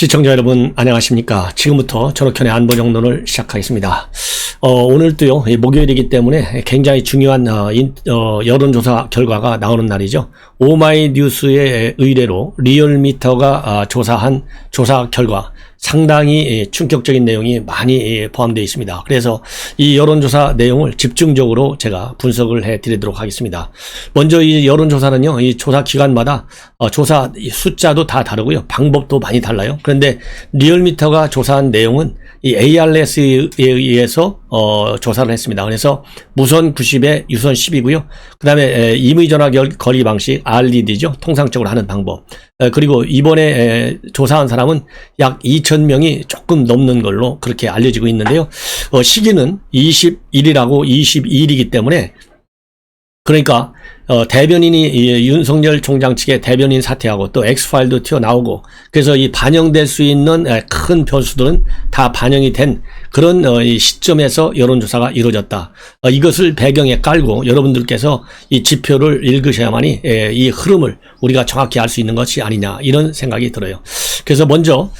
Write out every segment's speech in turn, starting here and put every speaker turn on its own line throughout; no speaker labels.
시청자 여러분 안녕하십니까. 지금부터 전옥현의 안보정론을 시작하겠습니다. 오늘도요 목요일이기 때문에 굉장히 중요한 여론조사 결과가 나오는 날이죠. 오마이뉴스의 의뢰로 리얼미터가 조사한 조사 결과 상당히 충격적인 내용이 많이 포함되어 있습니다. 그래서 이 여론조사 내용을 집중적으로 제가 분석을 해 드리도록 하겠습니다. 먼저 이 여론조사는요, 이 조사 기관마다 조사 숫자도 다 다르고요, 방법도 많이 달라요. 그런데 리얼미터가 조사한 내용은 이 ARS에 의해서 조사를 했습니다. 그래서 무선 90에 유선 10이고요. 그 다음에 임의전화 거리 방식 RDD죠. 통상적으로 하는 방법. 그리고 이번에 조사한 사람은 약 2,000명이 조금 넘는 걸로 그렇게 알려지고 있는데요. 시기는 21일하고 22일이기 때문에, 그러니까 대변인이 윤석열 총장 측의 대변인 사퇴하고 또 X파일도 튀어나오고, 그래서 이 반영될 수 있는 큰 변수들은 다 반영이 된 그런 시점에서 여론조사가 이루어졌다. 이것을 배경에 깔고 여러분들께서 이 지표를 읽으셔야만이 이 흐름을 우리가 정확히 알 수 있는 것이 아니냐, 이런 생각이 들어요. 그래서 먼저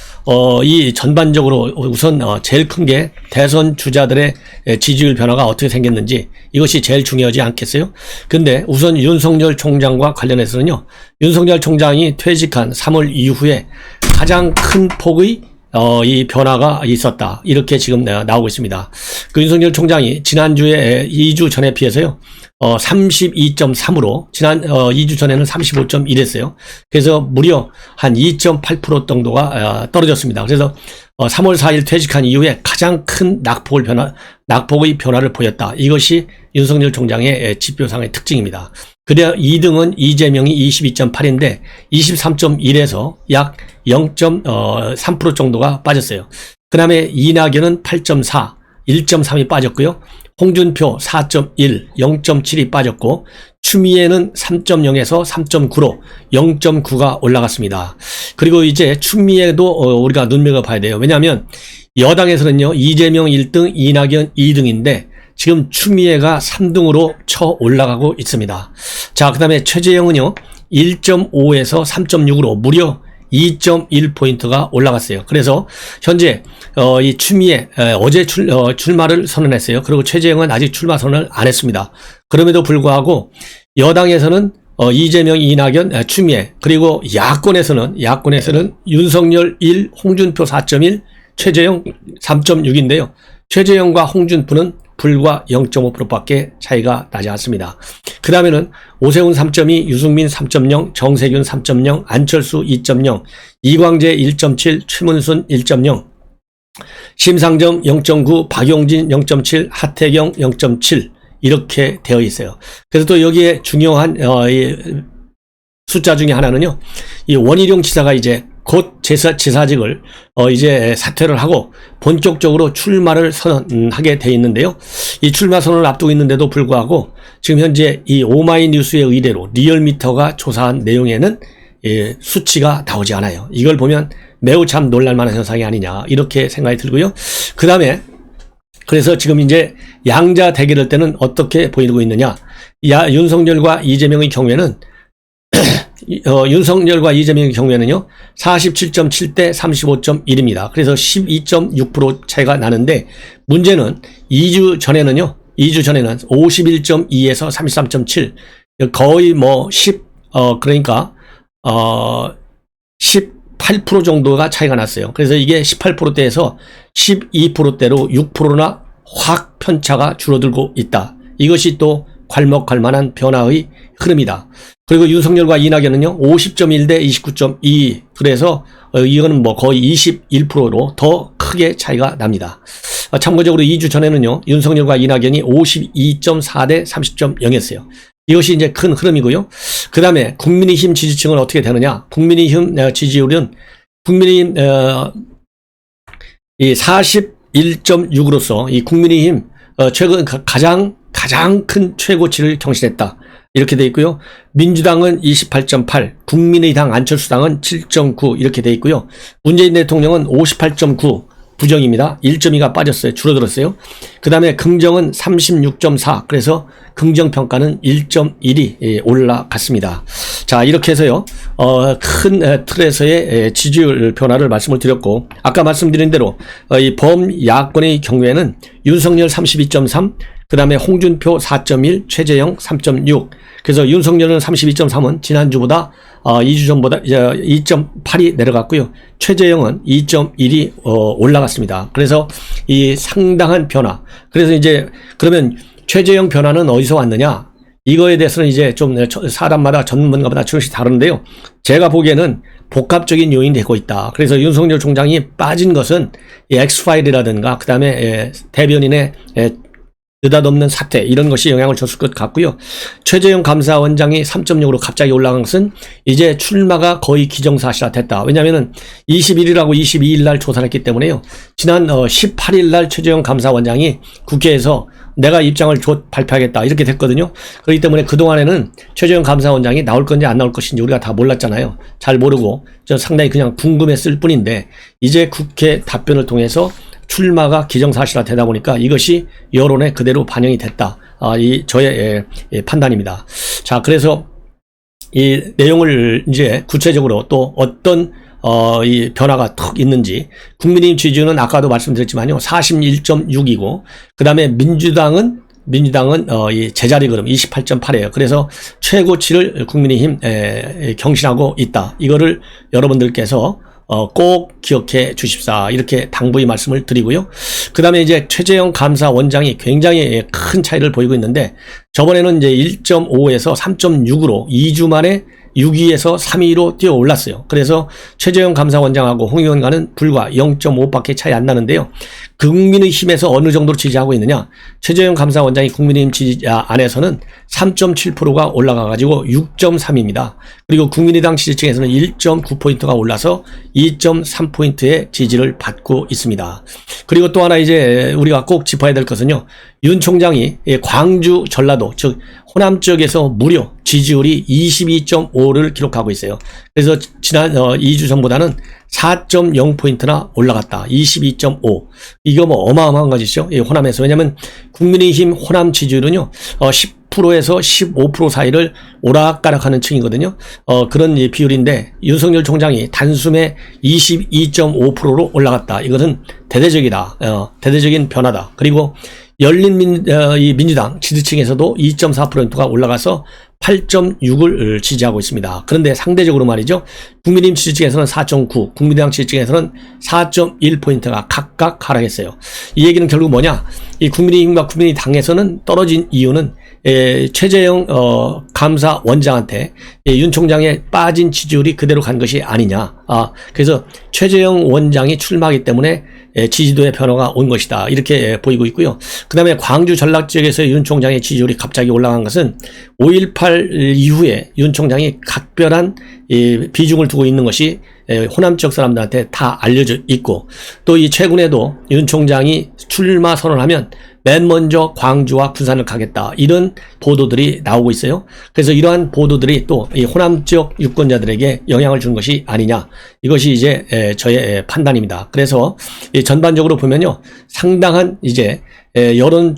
이 전반적으로 우선 제일 큰 게 대선 주자들의 지지율 변화가 어떻게 생겼는지, 이것이 제일 중요하지 않겠어요? 근데 우선 윤석열 총장과 관련해서는요, 윤석열 총장이 퇴직한 3월 이후에 가장 큰 폭의 이 변화가 있었다, 이렇게 지금 나오고 있습니다. 그 윤석열 총장이 지난주에 2주 전에 비해서요 32.3으로 지난 2주 전에는 35.1했어요. 그래서 무려 한 2.8% 정도가 떨어졌습니다. 그래서 3월 4일 퇴직한 이후에 가장 큰 낙폭의 변화를 보였다. 이것이 윤석열 총장의 지표상의 특징입니다. 그래야 2등은 이재명이 22.8인데 23.1에서 약 0.3% 정도가 빠졌어요. 그 다음에 이낙연은 8.4, 1.3이 빠졌고요. 홍준표 4.1, 0.7이 빠졌고, 추미애는 3.0에서 3.9로 0.9가 올라갔습니다. 그리고 이제 추미애도 우리가 눈여겨봐야 돼요. 왜냐하면 여당에서는요, 이재명 1등, 이낙연 2등인데 지금 추미애가 3등으로 쳐 올라가고 있습니다. 자, 그 다음에 최재형은요 1.5에서 3.6으로 무려 2.1포인트가 올라갔어요. 그래서 현재 이 추미애 어제 출마를 선언했어요. 그리고 최재형은 아직 출마 선언을 안 했습니다. 그럼에도 불구하고 여당에서는 이재명, 이낙연, 추미애, 그리고 야권에서는 윤석열 1, 홍준표 4.1, 최재형 3.6인데요. 최재형과 홍준표는 불과 0.5%밖에 차이가 나지 않습니다. 그 다음에는 오세훈 3.2, 유승민 3.0, 정세균 3.0, 안철수 2.0, 이광재 1.7, 최문순 1.0, 심상정 0.9, 박용진 0.7, 하태경 0.7 이렇게 되어 있어요. 그래서 또 여기에 중요한 숫자 중에 하나는요, 이 원희룡 지사가 이제 곧 지사직을 이제 사퇴를 하고 본격적으로 출마를 선언하게 돼 있는데요. 이 출마 선언을 앞두고 있는데도 불구하고 지금 현재 이 오마이뉴스의 의뢰로 리얼미터가 조사한 내용에는 수치가 나오지 않아요. 이걸 보면 매우 참 놀랄만한 현상이 아니냐, 이렇게 생각이 들고요. 그 다음에 그래서 지금 이제 양자 대결할 때는 어떻게 보이고 있느냐, 윤석열과 이재명의 경우에는 윤석열과 이재명의 경우에는요 47.7대 35.1입니다. 그래서 12.6% 차이가 나는데, 문제는 2주 전에는 51.2에서 33.7, 거의 뭐 18% 정도가 차이가 났어요. 그래서 이게 18%대에서 12%대로 6%나 확 편차가 줄어들고 있다. 이것이 또 괄목할 만한 변화의 흐름이다. 그리고 윤석열과 이낙연은요 50.1대 29.2, 그래서 이거는 뭐 거의 21%로 더 크게 차이가 납니다. 참고적으로 2주 전에는요 윤석열과 이낙연이 52.4대 30.0이었어요. 이것이 이제 큰 흐름이고요. 그 다음에 국민의힘 지지층은 어떻게 되느냐, 국민의힘 지지율은 국민의힘 이 41.6으로서 이 국민의힘 최근 가장 큰 최고치를 경신했다, 이렇게 돼 있고요. 민주당은 28.8, 국민의당 안철수당은 7.9 이렇게 돼 있고요. 문재인 대통령은 58.9, 부정입니다. 1.2가 빠졌어요. 줄어들었어요. 그 다음에 긍정은 36.4. 그래서 긍정평가는 1.1이 올라갔습니다. 자, 이렇게 해서요, 큰 틀에서의 지지율 변화를 말씀을 드렸고, 아까 말씀드린 대로, 이 범야권의 경우에는 윤석열 32.3, 그 다음에 홍준표 4.1, 최재형 3.6. 그래서 윤석열은 32.3은 지난주보다 2주 전보다 2.8이 내려갔고요. 최재형은 2.1이 올라갔습니다. 그래서 이 상당한 변화. 그래서 이제 그러면 최재형 변화는 어디서 왔느냐? 이거에 대해서는 이제 좀 사람마다 전문가마다 조금씩 다른데요. 제가 보기에는 복합적인 요인이 되고 있다. 그래서 윤석열 총장이 빠진 것은 이 엑스파일이라든가 그 다음에 대변인의 느닷없는 사태 이런 것이 영향을 줬을 것 같고요. 최재형 감사원장이 3.6으로 갑자기 올라간 것은 이제 출마가 거의 기정사실화 됐다. 왜냐하면 21일하고 22일 날 조사를 했기 때문에요. 지난 18일 날 최재형 감사원장이 국회에서 내가 입장을 발표하겠다 이렇게 됐거든요. 그렇기 때문에 그동안에는 최재형 감사원장이 나올 건지 안 나올 것인지 우리가 다 몰랐잖아요. 잘 모르고 상당히 그냥 궁금했을 뿐인데 이제 국회 답변을 통해서 출마가 기정사실화 되다 보니까 이것이 여론에 그대로 반영이 됐다. 이 저의 판단입니다. 자, 그래서 이 내용을 이제 구체적으로 또 어떤 이 변화가 턱 있는지 국민의힘 지지율은 아까도 말씀드렸지만요 41.6이고 그 다음에 민주당은 이 제자리 걸음 28.8이에요. 그래서 최고치를 국민의힘 경신하고 있다. 이거를 여러분들께서 꼭 기억해 주십사. 이렇게 당부의 말씀을 드리고요. 그 다음에 이제 최재형 감사원장이 굉장히 큰 차이를 보이고 있는데 저번에는 이제 1.5에서 3.6으로 2주 만에 6위에서 3위로 뛰어 올랐어요. 그래서 최재형 감사원장하고 홍 의원과는 불과 0.5밖에 차이 안 나는데요. 국민의힘에서 어느 정도로 지지하고 있느냐? 최재형 감사원장이 국민의힘 지지 안에서는 3.7%가 올라가가지고 6.3입니다. 그리고 국민의당 지지층에서는 1.9포인트가 올라서 2.3포인트의 지지를 받고 있습니다. 그리고 또 하나 이제 우리가 꼭 짚어야 될 것은요. 윤 총장이 광주, 전라도, 즉 호남 쪽에서 무려 지지율이 22.5를 기록하고 있어요. 그래서 지난 2주 전보다는 4.0포인트나 올라갔다. 22.5. 이거 뭐 어마어마한 것이죠. 호남에서. 왜냐하면 국민의힘 호남 지지율은요. 10%에서 15% 사이를 오락가락하는 층이거든요. 그런 비율인데 윤석열 총장이 단숨에 22.5%로 올라갔다. 이것은 대대적이다. 대대적인 변화다. 그리고 민주당 지지층에서도 2.4%가 올라가서 8.6을 지지하고 있습니다. 그런데 상대적으로 말이죠. 국민의힘 지지층에서는 4.9, 국민의당 지지층에서는 4.1포인트가 각각 하락했어요. 이 얘기는 결국 뭐냐? 이 국민의힘과 국민의당에서는 떨어진 이유는 최재형 감사원장한테 윤 총장의 빠진 지지율이 그대로 간 것이 아니냐. 그래서 최재형 원장이 출마하기 때문에 지지도의 변화가 온 것이다. 이렇게 보이고 있고요. 그 다음에 광주 전라 지역에서 윤 총장의 지지율이 갑자기 올라간 것은 5.18 이후에 윤 총장이 각별한 비중을 두고 있는 것이 호남 지역 사람들한테 다 알려져 있고 또 이 최근에도 윤 총장이 출마 선언하면 맨 먼저 광주와 부산을 가겠다. 이런 보도들이 나오고 있어요. 그래서 이러한 보도들이 또 이 호남 지역 유권자들에게 영향을 준 것이 아니냐. 이것이 이제 저의 판단입니다. 그래서 전반적으로 보면요. 상당한 이제 여론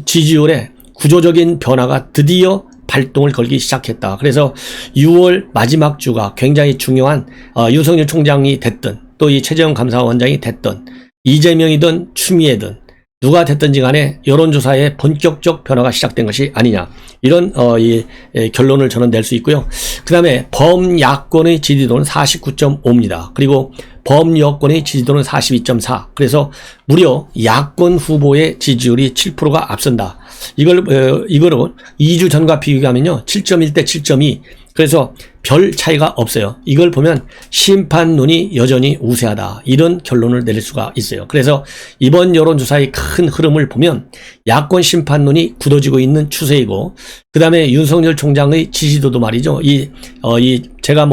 지지율의 구조적인 변화가 드디어 발동을 걸기 시작했다. 그래서 6월 마지막 주가 굉장히 중요한 윤석열 총장이 됐든 또 이 최재형 감사원장이 됐든 이재명이든 추미애든 누가 됐든지 간에 여론조사에 본격적 변화가 시작된 것이 아니냐. 이런 결론을 저는 낼 수 있고요. 그 다음에 범야권의 지지도는 49.5입니다. 그리고 범여권의 지지도는 42.4. 그래서 무려 야권 후보의 지지율이 7%가 앞선다. 이거로 2주 전과 비교하면요. 7.1대 7.2. 그래서 별 차이가 없어요. 이걸 보면 심판론이 여전히 우세하다. 이런 결론을 내릴 수가 있어요. 그래서 이번 여론조사의 큰 흐름을 보면 야권 심판론이 굳어지고 있는 추세이고 그 다음에 윤석열 총장의 지지도도 말이죠. 제가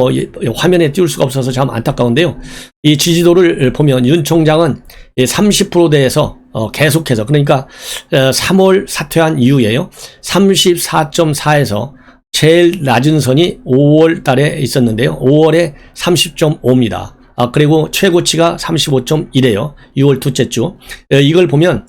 화면에 띄울 수가 없어서 참 안타까운데요. 이 지지도를 보면 윤 총장은 30%대에서 계속해서 그러니까 3월 사퇴한 이후에요. 34.4에서 제일 낮은 선이 5월 달에 있었는데요. 5월에 30.5입니다. 그리고 최고치가 35.1이에요. 6월 둘째 주. 이걸 보면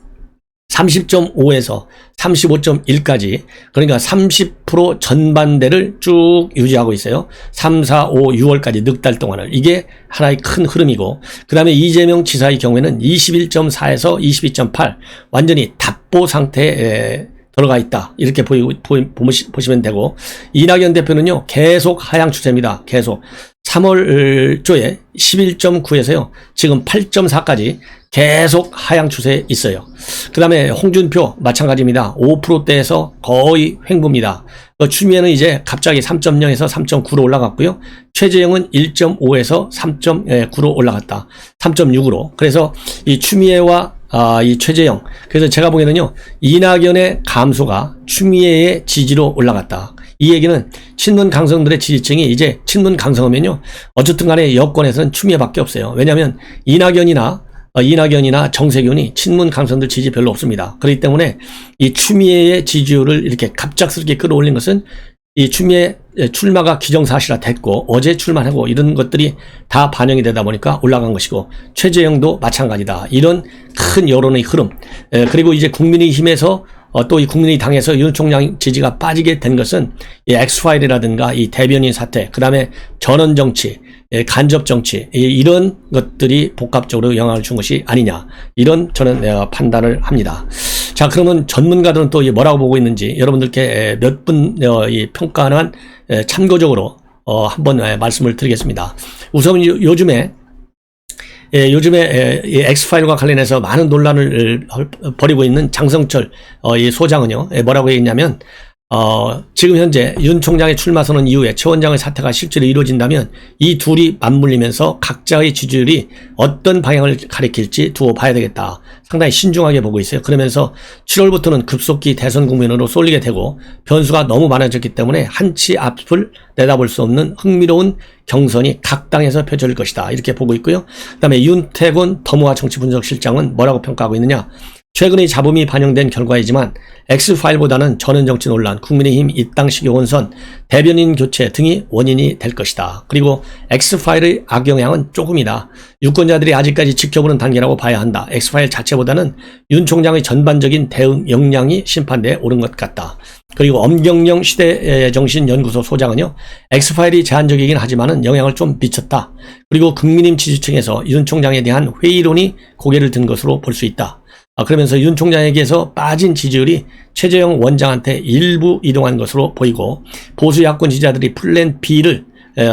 30.5에서 35.1까지, 그러니까 30% 전반대를 쭉 유지하고 있어요. 3, 4, 5, 6월까지 넉 달 동안을. 이게 하나의 큰 흐름이고, 그 다음에 이재명 지사의 경우에는 21.4에서 22.8 완전히 답보 상태에 들어가 있다. 이렇게 보시면 되고, 이낙연 대표는요 계속 하향 추세입니다. 계속 3월 초에 11.9에서요 지금 8.4까지 계속 하향 추세에 있어요. 그 다음에 홍준표 마찬가지입니다. 5%대에서 거의 횡보입니다. 추미애는 이제 갑자기 3.0에서 3.9로 올라갔고요. 최재형은 1.5에서 3.9로 올라갔다. 3.6으로. 그래서 이 추미애와 이 최재형, 그래서 제가 보기에는요 이낙연의 감소가 추미애의 지지로 올라갔다. 이 얘기는 친문 강성들의 지지층이 이제 친문 강성하면요 어쨌든 간에 여권에서는 추미애밖에 없어요. 왜냐하면 이낙연이나 정세균이 친문 강성들 지지 별로 없습니다. 그렇기 때문에 이 추미애의 지지율을 이렇게 갑작스럽게 끌어올린 것은 이 추미애 출마가 기정사실화 됐고, 어제 출마하고 이런 것들이 다 반영이 되다 보니까 올라간 것이고, 최재형도 마찬가지다. 이런 큰 여론의 흐름, 그리고 이제 국민의힘에서 또 이 국민의당에서 윤 총장 지지가 빠지게 된 것은 이 엑스파일이라든가 이 대변인 사태, 그 다음에 전원정치, 간접정치, 이런 것들이 복합적으로 영향을 준 것이 아니냐, 이런 저는 판단을 합니다. 자, 그러면 전문가들은 또 뭐라고 보고 있는지 여러분들께 몇 분 평가한 참고적으로 한번 말씀을 드리겠습니다. 우선 요즘에 엑스파일과 관련해서 많은 논란을 벌이고 있는 장성철 이 소장은요 뭐라고 했냐면, 지금 현재 윤 총장의 출마 선언 이후에 최 원장의 사퇴가 실제로 이루어진다면 이 둘이 맞물리면서 각자의 지지율이 어떤 방향을 가리킬지 두어 봐야 되겠다. 상당히 신중하게 보고 있어요. 그러면서 7월부터는 급속히 대선 국면으로 쏠리게 되고 변수가 너무 많아졌기 때문에 한치 앞을 내다볼 수 없는 흥미로운 경선이 각 당에서 펼쳐질 것이다. 이렇게 보고 있고요. 그 다음에 윤태곤 더모아 정치분석실장은 뭐라고 평가하고 있느냐. 최근의 잡음이 반영된 결과이지만 엑스파일보다는 전원정치 논란, 국민의힘 입당식의 혼선, 대변인 교체 등이 원인이 될 것이다. 그리고 엑스파일의 악영향은 조금이다. 유권자들이 아직까지 지켜보는 단계라고 봐야 한다. 엑스파일 자체보다는 윤 총장의 전반적인 대응 역량이 심판대에 오른 것 같다. 그리고 엄경영 시대정신연구소 소장은요, 엑스파일이 제한적이긴 하지만은 영향을 좀 미쳤다. 그리고 국민의힘 지지층에서 윤 총장에 대한 회의론이 고개를 든 것으로 볼 수 있다. 그러면서 윤 총장에게서 빠진 지지율이 최재형 원장한테 일부 이동한 것으로 보이고, 보수 야권 지지자들이 플랜 B를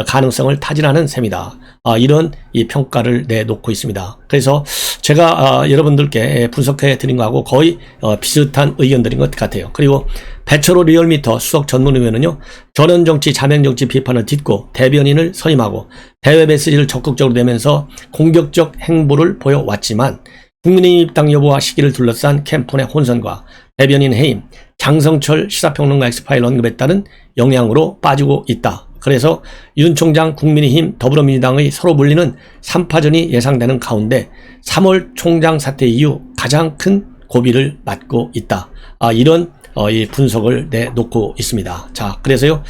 가능성을 타진하는 셈이다. 이런 이 평가를 내놓고 있습니다. 그래서 제가 여러분들께 분석해 드린 거하고 거의 비슷한 의견들인 것 같아요. 그리고 배철호 리얼미터 수석 전문의원은요, 전원정치, 자명정치 비판을 딛고 대변인을 선임하고 대외 메시지를 적극적으로 내면서 공격적 행보를 보여왔지만 국민의힘 입당 여부와 시기를 둘러싼 캠프의 혼선과 대변인 해임, 장성철 시사평론가 엑스파일 언급에 따른 영향으로 빠지고 있다. 그래서 윤 총장, 국민의힘, 더불어민주당의 서로 불리는 3파전이 예상되는 가운데 3월 총장 사퇴 이후 가장 큰 고비를 맞고 있다. 이런 이 분석을 내놓고 있습니다. 자, 그래서요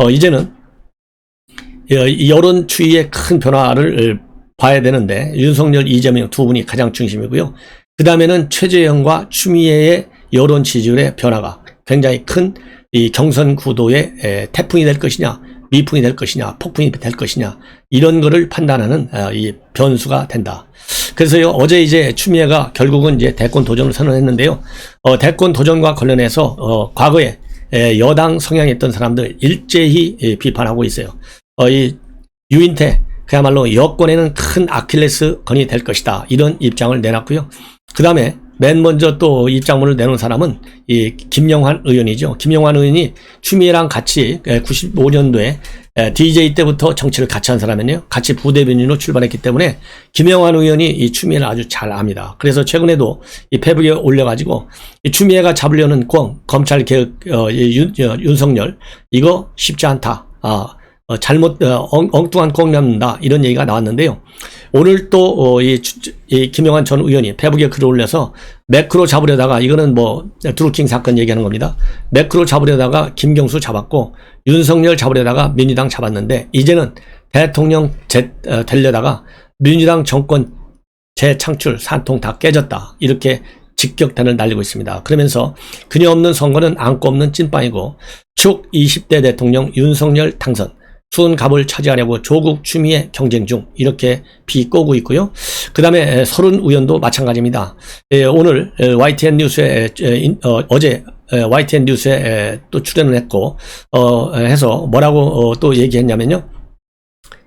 이제는 여론 추이의 큰 변화를 봐야 되는데, 윤석열, 이재명 두 분이 가장 중심이고요. 그 다음에는 최재형과 추미애의 여론 지지율의 변화가 굉장히 큰 이 경선 구도의 태풍이 될 것이냐, 미풍이 될 것이냐, 폭풍이 될 것이냐, 이런 거를 판단하는 이 변수가 된다. 그래서요, 어제 이제 추미애가 결국은 이제 대권 도전을 선언했는데요. 대권 도전과 관련해서 과거에 여당 성향했던 사람들 일제히 비판하고 있어요. 이 유인태 그야말로 여권에는 큰 아킬레스 건이 될 것이다. 이런 입장을 내놨고요. 그 다음에 맨 먼저 또 입장문을 내놓은 사람은 이 김영환 의원이죠. 김영환 의원이 추미애랑 같이 95년도에 DJ 때부터 정치를 같이 한 사람이네요. 같이 부대변인으로 출발했기 때문에 김영환 의원이 이 추미애를 아주 잘 압니다. 그래서 최근에도 이 페북에 올려가지고 이 추미애가 잡으려는 검찰 개혁 윤석열 이거 쉽지 않다. 엉뚱한 꽁 잡는다. 이런 얘기가 나왔는데요. 오늘 또, 이 김영환 전 의원이 페북에 글을 올려서 매크로 잡으려다가, 이거는 드루킹 사건 얘기하는 겁니다. 매크로 잡으려다가 김경수 잡았고, 윤석열 잡으려다가 민주당 잡았는데, 이제는 대통령 되려다가 민주당 정권 재창출 산통 다 깨졌다. 이렇게 직격탄을 날리고 있습니다. 그러면서 그녀 없는 선거는 안고 없는 찐빵이고 촉 20대 대통령 윤석열 당선, 수은갑을 차지하려고 조국 추미애 경쟁 중 이렇게 비꼬고 있고요. 그 다음에 서른 의원도 마찬가지입니다. 오늘 YTN 뉴스에 어제 YTN 뉴스에 또 출연을 했고 해서 뭐라고 또 얘기했냐면요.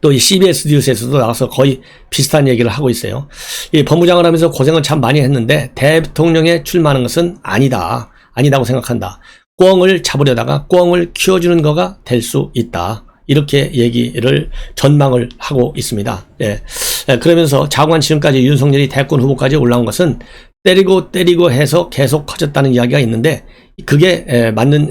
또 이 CBS 뉴스에서도 나와서 거의 비슷한 얘기를 하고 있어요. 이 법무장을 하면서 고생을 참 많이 했는데 대통령에 출마하는 것은 아니다고 생각한다. 꿩을 잡으려다가 꿩을 키워주는 거가 될 수 있다. 이렇게 얘기를 전망을 하고 있습니다. 예. 그러면서 장관 지금까지 윤석열이 대권 후보까지 올라온 것은 때리고 해서 계속 커졌다는 이야기가 있는데 그게 맞는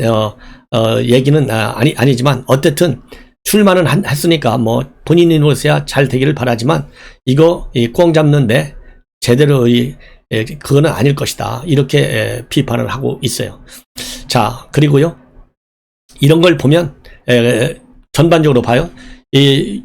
얘기는 아니지만 어쨌든 출마는 했으니까 뭐 본인으로서야 잘 되기를 바라지만 이거 꿩 잡는데 제대로 그거는 아닐 것이다. 이렇게 비판을 하고 있어요. 자, 그리고요. 이런 걸 보면 전반적으로 봐요. 이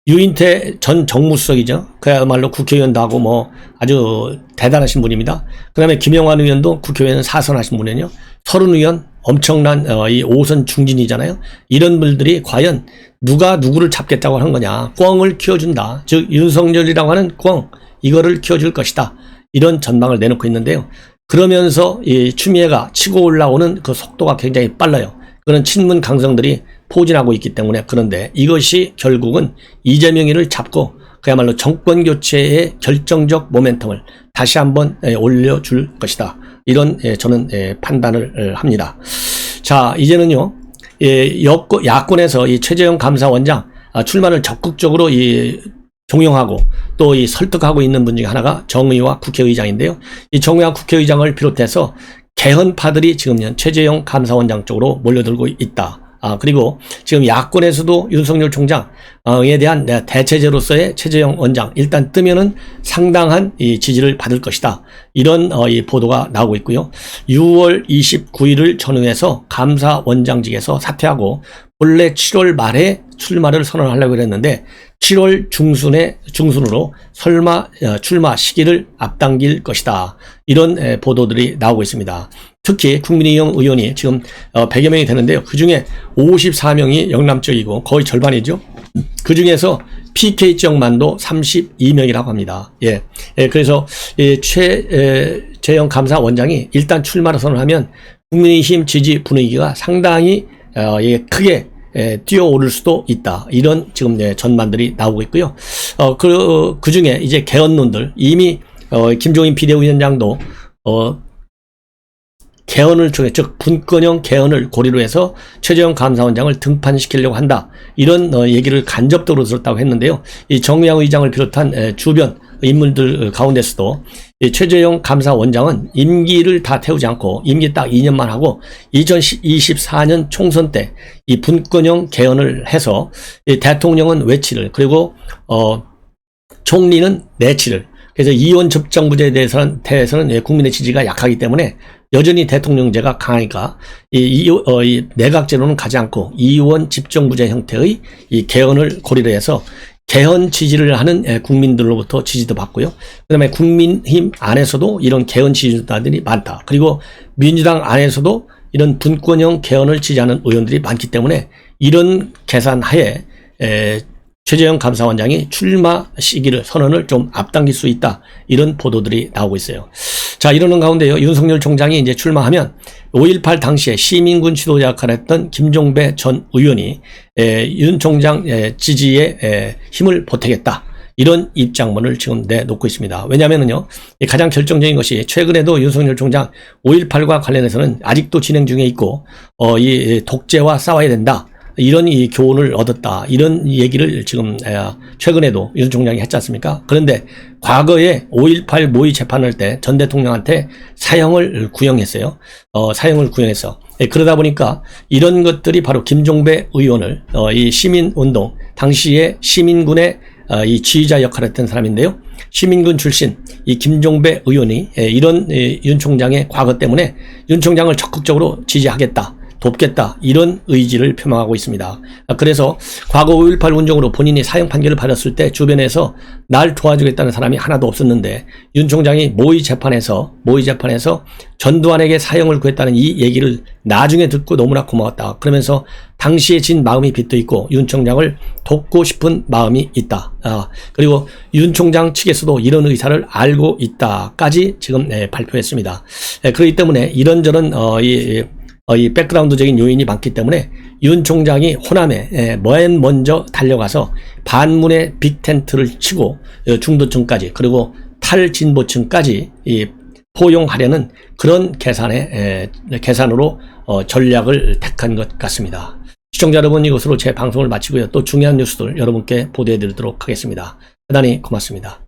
유인태 전 정무수석이죠. 그야말로 국회의원도 하고 뭐 아주 대단하신 분입니다. 그 다음에 김영환 의원도 국회의원 4선 하신 분이요. 서른 의원 엄청난 이 5선 중진이잖아요. 이런 분들이 과연 누가 누구를 잡겠다고 하는 거냐. 꿩을 키워준다. 즉 윤석열이라고 하는 꿩 이거를 키워줄 것이다. 이런 전망을 내놓고 있는데요. 그러면서 이 추미애가 치고 올라오는 그 속도가 굉장히 빨라요. 그런 친문 강성들이 포진하고 있기 때문에. 그런데 이것이 결국은 이재명이를 잡고 그야말로 정권 교체의 결정적 모멘텀을 다시 한번 올려줄 것이다. 이런 저는 판단을 합니다. 자, 이제는요. 야권에서 이 최재형 감사원장 출마를 적극적으로 종용하고 또 설득하고 있는 분 중에 하나가 정의와 국회의장인데요. 이 정의와 국회의장을 비롯해서 개헌파들이 지금 최재형 감사원장 쪽으로 몰려들고 있다. 그리고 지금 야권에서도 윤석열 총장에 대한 대체제로서의 최재형 원장 일단 뜨면은 상당한 이 지지를 받을 것이다. 이런 이 보도가 나오고 있고요. 6월 29일을 전후해서 감사원장직에서 사퇴하고 원래 7월 말에 출마를 선언하려고 했는데 7월 중순으로 출마 시기를 앞당길 것이다. 이런 보도들이 나오고 있습니다. 특히 국민의힘 의원이 지금 100여 명이 되는데요. 그중에 54명이 영남 쪽이고 거의 절반이죠. 그중에서 PK 지역만도 32명이라고 합니다. 예. 그래서 최재형 감사원장이 일단 출마를 선언하면 국민의힘 지지 분위기가 상당히 크게 뛰어오를 수도 있다. 이런 지금 전망들이 나오고 있고요. 그 중에 이제 개헌론들 이미 김종인 비대위원장도 개헌을 통해 즉 분권형 개헌을 고리로 해서 최재형 감사원장을 등판시키려고 한다. 이런 얘기를 간접적으로 들었다고 했는데요. 이 정의당 의장을 비롯한 주변 인물들 가운데서도 이 최재형 감사원장은 임기를 다 태우지 않고 임기 딱 2년만 하고 2024년 총선 때 이 분권형 개헌을 해서 이 대통령은 외치를 그리고 총리는 내치를 그래서 이원 집정부제에 대해서는 국민의 지지가 약하기 때문에 여전히 대통령제가 강하니까 이 내각제로는 가지 않고 이원 집정부제 형태의 이 개헌을 고리로 해서 개헌 지지를 하는 국민들로부터 지지도 받고요. 그 다음에 국민힘 안에서도 이런 개헌 지지자들이 많다. 그리고 민주당 안에서도 이런 분권형 개헌을 지지하는 의원들이 많기 때문에 이런 계산하에 최재형 감사원장이 출마 시기를 선언을 좀 앞당길 수 있다. 이런 보도들이 나오고 있어요. 자, 이러는 가운데요. 윤석열 총장이 이제 출마하면 5.18 당시에 시민군 지도자 역할을 했던 김종배 전 의원이 윤 총장 지지에 힘을 보태겠다. 이런 입장문을 지금 내놓고 있습니다. 왜냐하면요, 가장 결정적인 것이 최근에도 윤석열 총장 5.18과 관련해서는 아직도 진행 중에 있고, 이 독재와 싸워야 된다. 이런 이 교훈을 얻었다. 이런 얘기를 지금 최근에도 윤 총장이 했지 않습니까? 그런데 과거에 5.18 모의 재판할 때 전 대통령한테 사형을 구형했어요. 사형을 구형했어. 그러다 보니까 이런 것들이 바로 김종배 의원을 이 시민운동 당시에 시민군의 이 지휘자 역할을 했던 사람인데요. 시민군 출신 이 김종배 의원이 이런 윤 총장의 과거 때문에 윤 총장을 적극적으로 지지하겠다. 돕겠다 이런 의지를 표명하고 있습니다. 그래서 과거 5.18 운동으로 본인이 사형 판결을 받았을 때 주변에서 날 도와주겠다는 사람이 하나도 없었는데 윤 총장이 모의 재판에서 전두환에게 사형을 구했다는 이 얘기를 나중에 듣고 너무나 고마웠다. 그러면서 당시에 진 마음이 빚도 있고 윤 총장을 돕고 싶은 마음이 있다. 그리고 윤 총장 측에서도 이런 의사를 알고 있다까지 지금 발표했습니다. 그렇기 때문에 이런저런 이 백그라운드적인 요인이 많기 때문에 윤 총장이 호남에 맨 먼저 달려가서 반문의 빅텐트를 치고 중도층까지 그리고 탈진보층까지 포용하려는 그런 계산으로 전략을 택한 것 같습니다. 시청자 여러분, 이것으로 제 방송을 마치고요. 또 중요한 뉴스들 여러분께 보도해 드리도록 하겠습니다. 대단히 고맙습니다.